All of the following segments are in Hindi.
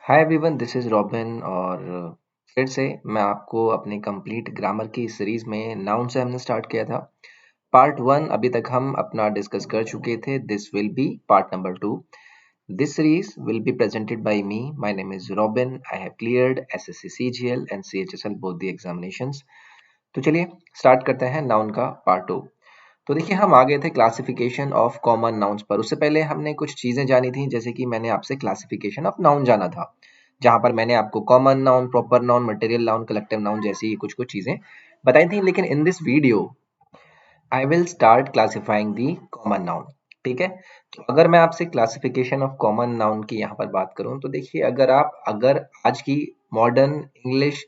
Hi everyone, this is robin और फिर से मैं आपको अपने कंप्लीट ग्रामर की सीरीज़ में नाउन से हमने स्टार्ट किया था। पार्ट 1 अभी तक हम अपना डिस्कस कर चुके थे। This will be part number 2। This series will be presented by me. My name is robin. I have cleared SSC CGL and CHSL both the examinations. तो चलिए स्टार्ट करते हैं नाउन का पार्ट 2। तो देखिए हम आ गए थे क्लासिफिकेशन ऑफ कॉमन नाउन्स पर। उससे पहले हमने कुछ चीजें जानी थी, जैसे कि मैंने आपसे क्लासिफिकेशन ऑफ नाउन जाना था, जहां पर मैंने आपको common noun, proper noun, material noun, collective noun जैसी कुछ कुछ चीजें बताई थी। लेकिन in this video I will start classifying the common noun. ठीक है, तो अगर मैं आपसे क्लासिफिकेशन ऑफ कॉमन नाउन की यहाँ पर बात करूँ तो देखिए, अगर आज की मॉडर्न इंग्लिश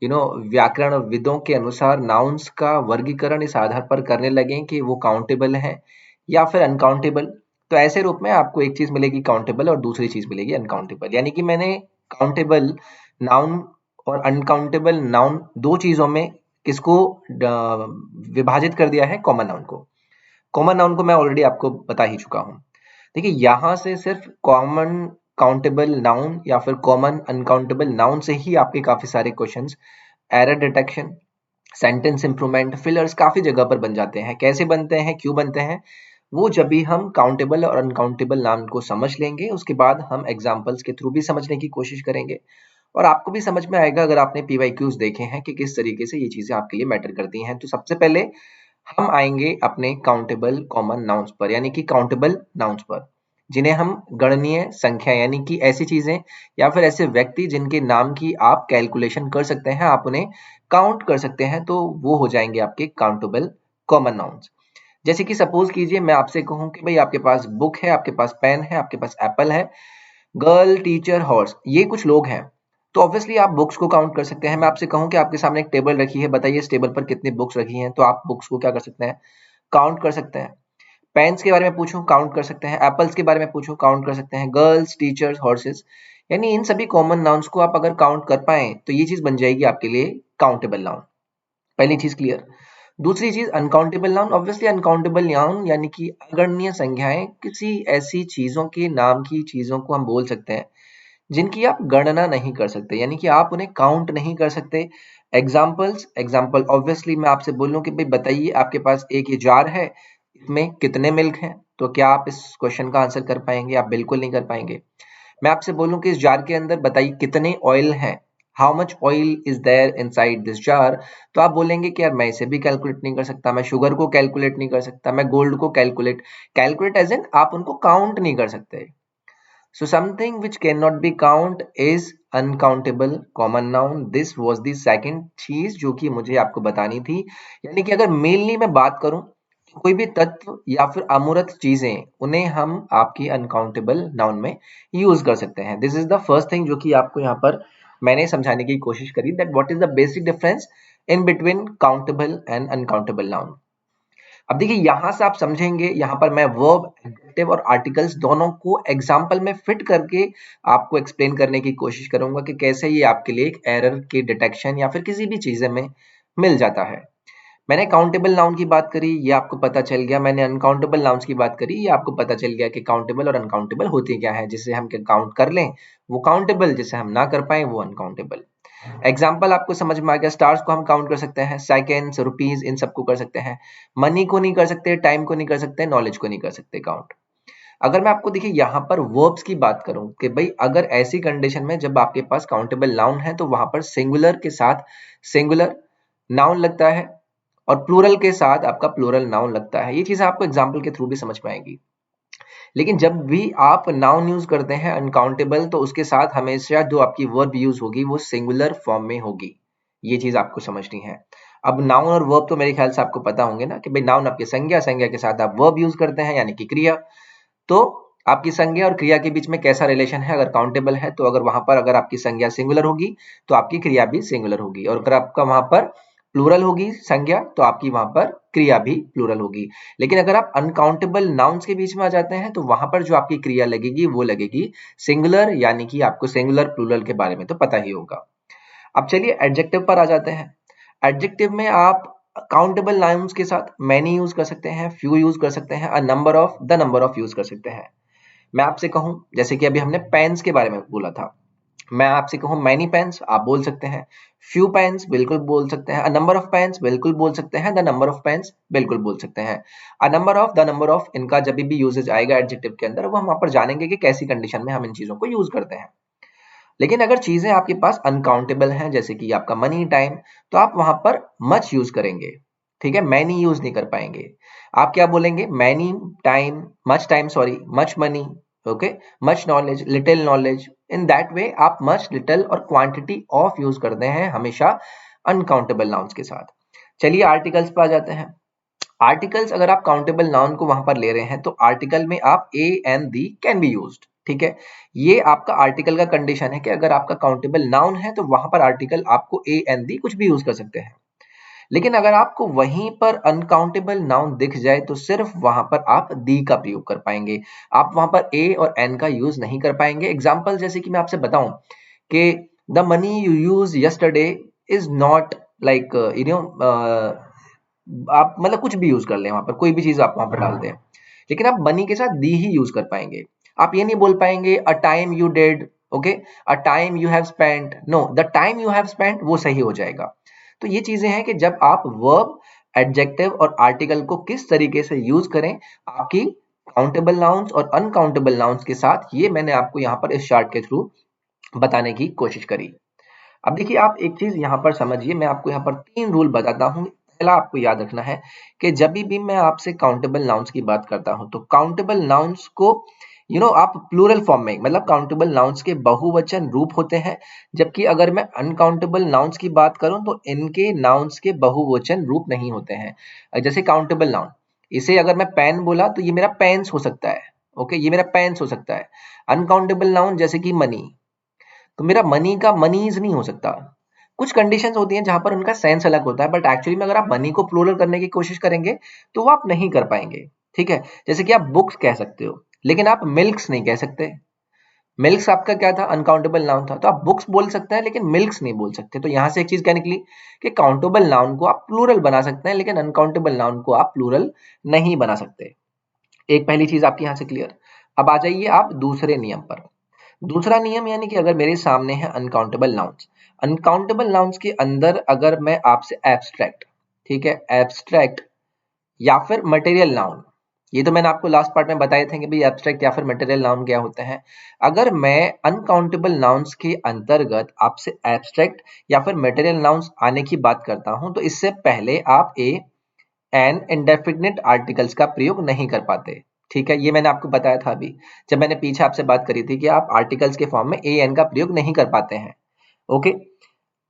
व्याकरण विदों के अनुसार नाउन्स का वर्गीकरण इस आधार पर करने लगे कि वो काउंटेबल है या फिर अनकाउंटेबल, तो ऐसे रूप में आपको एक चीज मिलेगी काउंटेबल और दूसरी चीज मिलेगी अनकाउंटेबल। यानी कि मैंने काउंटेबल नाउन और अनकाउंटेबल नाउन दो चीजों में किसको विभाजित कर दिया है, कॉमन नाउन को। कॉमन नाउन को मैं ऑलरेडी आपको बता ही चुका हूं। देखिए यहां से सिर्फ कॉमन काउंटेबल नाउन या फिर कॉमन अनकाउंटेबल नाउन से ही आपके काफी सारे questions, error detection, sentence improvement, fillers काफी जगह पर बन जाते हैं। कैसे बनते हैं, क्यों बनते हैं, वो जब भी हम काउंटेबल और अनकाउंटेबल नाउन को समझ लेंगे, उसके बाद हम एग्जांपल्स के थ्रू भी समझने की कोशिश करेंगे। और आपको भी समझ में आएगा अगर आपने पीवाईक्यूज देखे हैं कि किस तरीके से ये चीजें आपके लिए मैटर करती हैं। तो सबसे पहले हम आएंगे अपने काउंटेबल कॉमन नाउन्स पर, यानी कि काउंटेबल नाउन्स पर, जिन्हें हम गणनीय संख्या यानी कि ऐसी चीजें या फिर ऐसे व्यक्ति जिनके नाम की आप कैलकुलेशन कर सकते हैं, आप उन्हें काउंट कर सकते हैं, तो वो हो जाएंगे आपके काउंटेबल कॉमन नाउन्स। जैसे कि सपोज कीजिए मैं आपसे कहूं कि भाई आपके पास बुक है, आपके पास पेन है, आपके पास एप्पल है, गर्ल, टीचर, हॉर्स, ये कुछ लोग हैं। तो ऑब्वियसली आप बुक्स को काउंट कर सकते हैं। मैं आपसे कहूं कि आपके सामने एक टेबल रखी है, बताइए इस टेबल पर कितनी बुक्स रखी हैं, तो आप बुक्स को क्या कर सकते हैं, काउंट कर सकते हैं। पेन्स के बारे में पूछूं, काउंट कर सकते हैं। एप्पल्स के बारे में पूछूं, काउंट कर सकते हैं। गर्ल्स, टीचर्स, हॉर्सेस, यानी इन सभी कॉमन नाउन्स को आप अगर काउंट कर पाए तो ये चीज बन जाएगी आपके लिए काउंटेबल नाउन। पहली चीज क्लियर। दूसरी चीज uncountable noun. Obviously uncountable noun यानी कि अगणनीय संख्याएं, किसी ऐसी चीजों के नाम की चीजों को हम बोल सकते हैं जिनकी आप गणना नहीं कर सकते, यानी कि आप उन्हें काउंट नहीं कर सकते। एग्जाम्पल ऑब्वियसली मैं आपसे बोलूं कि भाई बताइए आपके पास एक ये जार है, इसमें कितने मिल्क हैं, तो क्या आप इस क्वेश्चन का आंसर कर पाएंगे? आप बिल्कुल नहीं कर पाएंगे। मैं आपसे बोलूं कि इस जार के अंदर बताइए कितने ऑयल हैं, how much oil is there inside this jar, तो आप बोलेंगे कि यार मैं इसे भी कैलकुलेट नहीं कर सकता, मैं शुगर को कैलकुलेट नहीं कर सकता, मैं गोल्ड को कैलकुलेट एज इन आप उनको काउंट नहीं कर सकते। So something which cannot be count is uncountable common noun. This was the second चीज जो कि मुझे आपको बतानी थी। यानी कि अगर मेनली मैं बात करूं, कोई भी तत्व या फिर अमूर्त चीजें, उन्हें हम आपकी अनकाउंटेबल नाउन में यूज कर सकते हैं। This is the first thing जो कि आपको यहाँ पर मैंने समझाने की कोशिश करी, that what is the basic difference in between countable and uncountable noun. अब देखिए यहां से आप समझेंगे, यहां पर मैं वर्ब, एडजेक्टिव और आर्टिकल्स दोनों को एग्जाम्पल में फिट करके आपको एक्सप्लेन करने की कोशिश करूंगा कि कैसे ये आपके लिए एक एरर की डिटेक्शन या फिर किसी भी चीजें में मिल जाता है। मैंने काउंटेबल नाउन की बात करी, ये आपको पता चल गया। मैंने अनकाउंटेबल नाउन्स की बात करी, ये आपको पता चल गया कि काउंटेबल और अनकाउंटेबल होती क्या है। जिसे हम काउंट कर लें वो काउंटेबल, जिसे हम ना कर पाए वो अनकाउंटेबल। एग्जाम्पल आपको समझ में आ गया। स्टार्स को हम काउंट कर सकते हैं, सेकेंड्स, रुपीज, इन सबको कर सकते हैं। मनी को नहीं कर सकते, टाइम को नहीं कर सकते, नॉलेज को नहीं कर सकते काउंट। अगर मैं आपको देखिए यहाँ पर वर्ब्स की बात करूं कि भाई अगर ऐसी कंडीशन में जब आपके पास काउंटेबल नाउन है तो वहां पर सिंगुलर के साथ सिंगुलर नाउन लगता है और प्लूरल के साथ आपका प्लूरल नाउन लगता है। ये चीजें आपको एग्जाम्पल के थ्रू भी समझ में आएंगी। लेकिन जब भी आप नाउन यूज करते हैं अनकाउंटेबल, तो उसके साथ हमेशा जो आपकी वर्ब यूज होगी वो सिंगुलर फॉर्म में होगी। ये चीज आपको समझनी है। अब नाउन और वर्ब तो मेरे ख्याल से आपको पता होंगे ना कि भाई नाउन आपकी संज्ञा, संज्ञा के साथ आप वर्ब यूज करते हैं यानी कि क्रिया। तो आपकी संज्ञा और क्रिया के बीच में कैसा रिलेशन है? अगर काउंटेबल है तो अगर वहां पर अगर आपकी संज्ञा सिंगुलर होगी तो आपकी क्रिया भी सिंगुलर होगी, और अगर आपका वहां पर प्लूरल होगी संज्ञा तो आपकी वहां पर क्रिया भी प्लूरल होगी। लेकिन अगर आप अनकाउंटेबल नाउन्स के बीच में आ जाते हैं तो वहां पर जो आपकी क्रिया लगेगी वो लगेगी सिंगुलर, यानी कि आपको सिंगुलर प्लूरल के बारे में तो पता ही होगा। अब चलिए एडजेक्टिव पर आ जाते हैं। एडजेक्टिव में आप काउंटेबल नाउन्स के साथ मैनी यूज कर सकते हैं, फ्यू यूज कर सकते हैं, a number of, the number of use कर सकते हैं। मैं आपसे कहूं जैसे कि अभी हमने पेन्स के बारे में बोला था, मैं आपसे कहूँ मैनी पेन्स, आप बोल सकते हैं। फ्यू पेन्स, बिल्कुल बोल सकते हैं। अ नंबर ऑफ पेन्स, बिल्कुल बोल सकते हैं। द नंबर ऑफ पेन्स, बिल्कुल बोल सकते हैं। A number of, the number of, इनका जब भी यूजेज आएगा एडजेक्टिव के अंदर, वो हम वहां पर जानेंगे कि कैसी कंडीशन में हम इन चीजों को यूज करते हैं। लेकिन अगर चीजें आपके पास अनकाउंटेबल हैं, जैसे कि आपका मनी, टाइम, तो आप वहां पर मच यूज करेंगे। ठीक है, मैनी यूज नहीं कर पाएंगे। आप क्या बोलेंगे? Many time, much time, sorry, much money, okay, much knowledge, little knowledge. In that way आप मच, लिटिल और क्वांटिटी ऑफ यूज करते हैं हमेशा अनकाउंटेबल नाउन्स के साथ। चलिए आर्टिकल्स पर आ जाते हैं। आर्टिकल्स, अगर आप काउंटेबल नाउन को वहां पर ले रहे हैं तो आर्टिकल में आप A and the can be used. ठीक है, ये आपका आर्टिकल का कंडीशन है कि अगर आपका काउंटेबल नाउन है तो वहां पर आर्टिकल आपको ए एंड दी कुछ भी यूज कर सकते हैं। लेकिन अगर आपको वहीं पर अनकाउंटेबल नाउन दिख जाए तो सिर्फ वहां पर आप दी का प्रयोग कर पाएंगे। आप वहां पर ए और एन का यूज नहीं कर पाएंगे। एग्जाम्पल जैसे कि मैं आपसे बताऊं कि the money you use yesterday is not like आप मतलब कुछ भी यूज कर लें, वहां पर कोई भी चीज आप वहां पर डाल दें, लेकिन आप मनी के साथ दी ही यूज कर पाएंगे। आप ये नहीं बोल पाएंगे a time you did, okay, a time you have spent, no, the time you have spent वो सही हो जाएगा। तो ये चीजें हैं कि जब आप वर्ब, एडजेक्टिव और आर्टिकल को किस तरीके से यूज करें आपकी काउंटेबल नाउन्स और अनकाउंटेबल नाउन्स के साथ, ये मैंने आपको यहाँ पर इस चार्ट के थ्रू बताने की कोशिश करी। अब देखिए आप एक चीज यहाँ पर समझिए, मैं आपको यहाँ पर 3 रूल बताता हूँ। पहला आपको याद रखना है कि जब भी मैं आपसे काउंटेबल नाउन्स की बात करता हूँ तो काउंटेबल नाउन्स को आप प्लूरल फॉर्म में, मतलब काउंटेबल नाउन्स के बहुवचन रूप होते हैं। जबकि अगर मैं अनकाउंटेबल नाउन्स की बात करूं तो इनके नाउन्स के बहुवचन रूप नहीं होते हैं। जैसे काउंटेबल नाउन, इसे अगर मैं पेन बोला तो ये मेरा पेन्स हो सकता है, ओके, ये मेरा पेन्स हो सकता है। अनकाउंटेबल नाउन जैसे कि मनी, तो मेरा मनी का मनीज नहीं हो सकता। कुछ कंडीशंस होती हैं जहां पर उनका सेंस अलग होता है, बट एक्चुअली में अगर आप मनी को प्लूरल करने की कोशिश करेंगे तो वो आप नहीं कर पाएंगे। ठीक है, जैसे कि आप बुक्स कह सकते हो लेकिन आप मिल्क्स नहीं कह सकते। मिल्क्स आपका क्या था? अनकाउंटेबल नाउन था। तो आप बुक्स बोल सकते हैं लेकिन मिल्क्स नहीं बोल सकते। तो यहां से एक चीज क्या निकली कि काउंटेबल नाउन को आप प्लूरल बना सकते हैं लेकिन अनकाउंटेबल नाउन को आप प्लूरल नहीं बना सकते। एक पहली चीज आपकी यहां से क्लियर। अब आ जाइए आप दूसरे नियम पर। दूसरा नियम यानी कि अगर मेरे सामने है अनकाउंटेबल नाउन्स, अनकाउंटेबल नाउन्स के अंदर अगर मैं आपसे एब्स्ट्रैक्ट, ठीक है, एब्स्ट्रैक्ट या फिर मटेरियल नाउन, ये तो मैंने आपको लास्ट पार्ट में बताए थे कि भाई एब्स्ट्रैक्ट या फिर मटेरियल नाउन क्या होते हैं। अगर मैं अनकाउंटेबल नाउन्स के अंतर्गत आपसे एब्स्ट्रैक्ट या फिर मटेरियल नाउन्स आने की बात करता हूं तो इससे पहले आप ए एन इंडेफिनिट आर्टिकल्स का प्रयोग नहीं कर पाते। ठीक है, ये मैंने आपको बताया था अभी जब मैंने पीछे आपसे बात करी थी कि आप आर्टिकल्स के फॉर्म में ए एन का प्रयोग नहीं कर पाते हैं। ओके,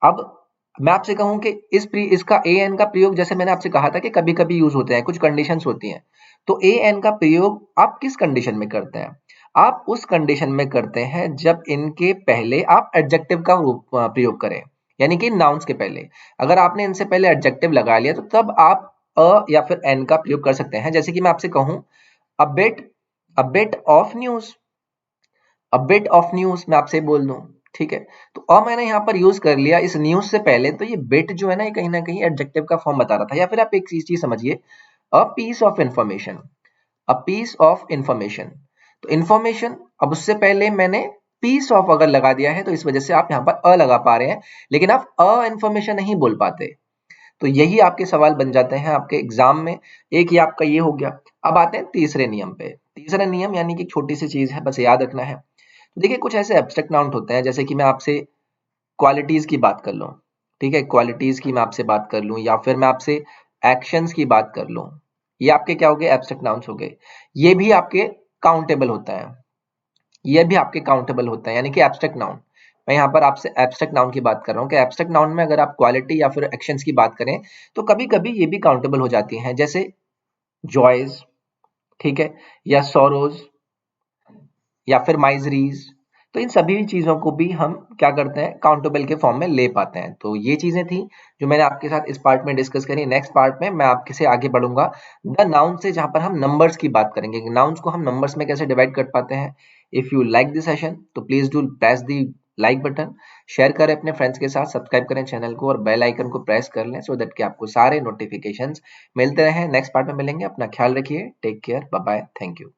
अब मैं आपसे कहूं कि इसका ए एन का प्रयोग, जैसे मैंने आपसे कहा था कि कभी कभी यूज होते हैं, कुछ कंडीशंस होती हैं। तो ए एन का प्रयोग आप किस कंडीशन में करते हैं? आप उस कंडीशन में करते हैं जब इनके पहले आप एडजेक्टिव का प्रयोग करें, यानी कि नाउन्स के पहले। अगर आपने इनसे पहले एडजेक्टिव लगा लिया तो तब आप अ या फिर एन का प्रयोग कर सकते हैं। जैसे कि मैं आपसे कहूं a bit, a bit of news, a bit of news मैं आपसे बोल दूं। ठीक है, तो मैंने यहाँ पर यूज कर लिया इस न्यूज से पहले, तो ये बिट जो है ना कहीं एडजेक्टिव का फॉर्म बता रहा था। या फिर आप एक चीज समझिए, a piece of information, a piece of information, तो इंफॉर्मेशन, अब उससे पहले मैंने पीस ऑफ अगर लगा दिया है तो इस वजह से आप यहाँ पर अ लगा पा रहे हैं, लेकिन आप अ इंफॉर्मेशन नहीं बोल पाते। तो यही आपके सवाल बन जाते हैं आपके एग्जाम में। एक ही आपका ये हो गया। अब आते हैं तीसरे नियम पे। तीसरा नियम यानी कि छोटी सी चीज है, बस याद रखना है। तो देखिए कुछ ऐसे एब्स्ट्रैक्ट नाउन होते हैं, जैसे कि मैं आपसे क्वालिटीज की बात कर लूं, ठीक है, क्वालिटीज की मैं आपसे बात कर लूं, या फिर मैं आपसे एक्शंस की बात कर लूं, ये आपके क्या हो गए? एब्स्ट्रैक्ट नाउन्स हो गए। ये भी आपके काउंटेबल होता है, ये भी आपके काउंटेबल होता है, यानी कि एब्स्ट्रैक्ट नाउन। मैं यहाँ पर आपसे एब्स्ट्रैक्ट नाउन की बात कर रहा हूँ कि एब्स्ट्रैक्ट नाउन में अगर आप क्वालिटी या फिर एक्शंस की बात करें तो कभी कभी ये भी काउंटेबल हो जाती हैं, जैसे जॉयज, ठीक है, या सोरोज, या फिर माइजरीज। तो इन सभी चीजों को भी हम क्या करते हैं? काउंटेबल के फॉर्म में ले पाते हैं। तो ये चीजें थी जो मैंने आपके साथ इस पार्ट में डिस्कस करी। नेक्स्ट पार्ट में मैं आपके से आगे बढ़ूंगा द नाउन से, जहां पर हम नंबर्स की बात करेंगे, नाउन्स को हम नंबर्स में कैसे डिवाइड कर पाते हैं। If you like this session तो please do press the like button, share करें अपने फ्रेंड्स के साथ, सब्सक्राइब करें चैनल को और बेल आइकन को प्रेस कर लें सो दैट कि आपको सारे नोटिफिकेशंस मिलते रहें। नेक्स्ट पार्ट में मिलेंगे, अपना ख्याल रखिए, take care, bye bye, thank you.